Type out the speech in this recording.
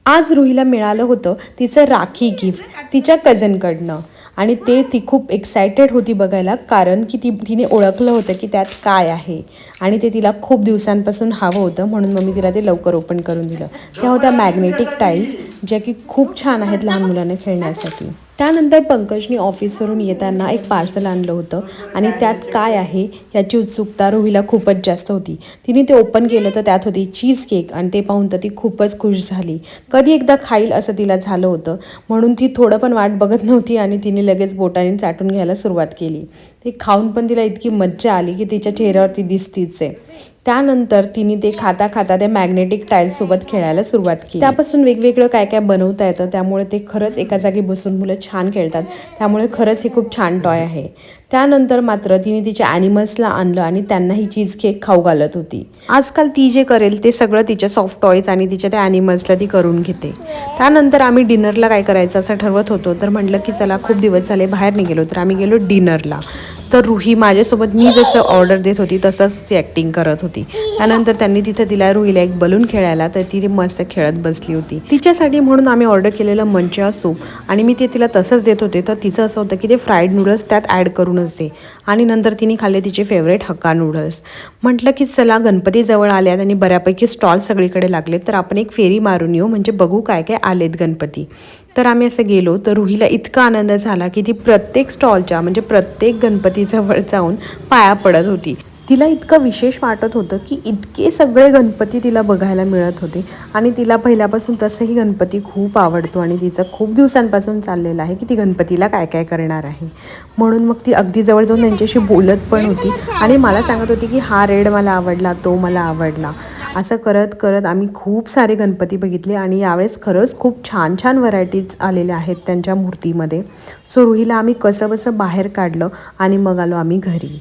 आज रुहीला मिळालं होतं तिचं राखी गिफ्ट तिच्या कझनकडनं आणि ती खूप एक्सायटेड होती बघायला, कारण की तिने ओळखलं होतं की त्यात काय आहे आणि ते तिला खूप दिवसांपासून हवं होतं, म्हणून मग मी तिला ते लवकर ओपन करून दिलं. त्या होत्या मॅग्नेटिक टाईल्स, ज्या की खूप छान आहेत लहान मुलांना खेळण्यासाठी. त्यानंतर पंकजनी ऑफिसवरून येताना एक पार्सल आणलं होतं आणि त्यात काय आहे याची उत्सुकता रुहीला खूपच जास्त होती. तिने ते ओपन केलं तर त्यात होती चीज केक आणि ते पाहून तर ती खूपच खुश झाली. कधी एकदा खाईल असं तिला झालं होतं, म्हणून ती थोडं पण वाट बघत नव्हती आणि तिने लगेच बोटाने चाटून घ्यायला सुरुवात केली. ते खाऊन पण तिला इतकी मज्जा आली की तिच्या चेहऱ्यावरती दिसतीच आहे. त्यानंतर तिने ते खाता खाता त्या मॅग्नेटिक टाईल्ससोबत खेळायला सुरुवात केली. त्यापासून वेगवेगळं काय काय बनवता येतं, त्यामुळे ते खरंच एका जागी बसून मुलं छान खेळतात. त्यामुळे खरंच हे खूप छान टॉय आहे. त्यानंतर मात्र तिने तिच्या ॲनिमल्सला आणलं आणि त्यांना ही चीज केक खाऊ घालत होती. आजकाल ती जे करेल ते सगळं तिच्या सॉफ्ट टॉयज आणि तिच्या त्या ॲनिमल्सला ती करून घेते. त्यानंतर आम्ही डिनरला काय करायचं असं ठरवत होतो, तर म्हटलं की चला खूप दिवस झाले बाहेर नाही गेलो, तर आम्ही गेलो डिनरला. तर रुही माझ्यासोबत मी जसं ऑर्डर देत होती तसंच ती ॲक्टिंग करत होती. त्यानंतर त्यांनी तिथं दिला रुहीला एक बलून खेळायला, तर ती मस्त खेळत बसली होती. तिच्यासाठी म्हणून आम्ही ऑर्डर केलेलं मंचा सूप आणि मी ते तिला तसंच देत होते, तर तिचं असं होतं की ते फ्राईड नूडल्स त्यात ॲड करूनच दे. आणि नंतर तिने खाल्ले तिचे फेवरेट हक्का नूडल्स. म्हटलं की चला गणपती जवळ आल्यात आणि बऱ्यापैकी स्टॉल सगळीकडे लागलेत, तर आपण एक फेरी मारून येऊ, म्हणजे बघू काय काय आलेत गणपती. तर आम्ही असं गेलो, तर रुहीला इतका आनंद झाला की ती प्रत्येक स्टॉलच्या म्हणजे प्रत्येक गणपतीजवळ जाऊन पाया पडत होती. तिला इतकं विशेष वाटत होतं की इतके सगळे गणपती तिला बघायला मिळत होते आणि तिला पहिल्यापासून तसंही गणपती खूप आवडतो आणि तिचं खूप दिवसांपासून चाललेलं आहे की ती गणपतीला काय काय करणार आहे. म्हणून मग ती अगदी जवळ जाऊन त्यांच्याशी बोलत पण होती आणि मला सांगत होती की हा रेड मला आवडला, तो मला आवडला. असं करत करत आम्ही खूप सारे गणपती बघितले आणि यावेळेस खरंच खूप छान छान व्हरायटीज आलेल्या आहेत त्यांच्या मूर्तीमध्ये. सो रुहीला आम्ही कसंबसं बाहेर काढलं आणि मग आलो आम्ही घरी.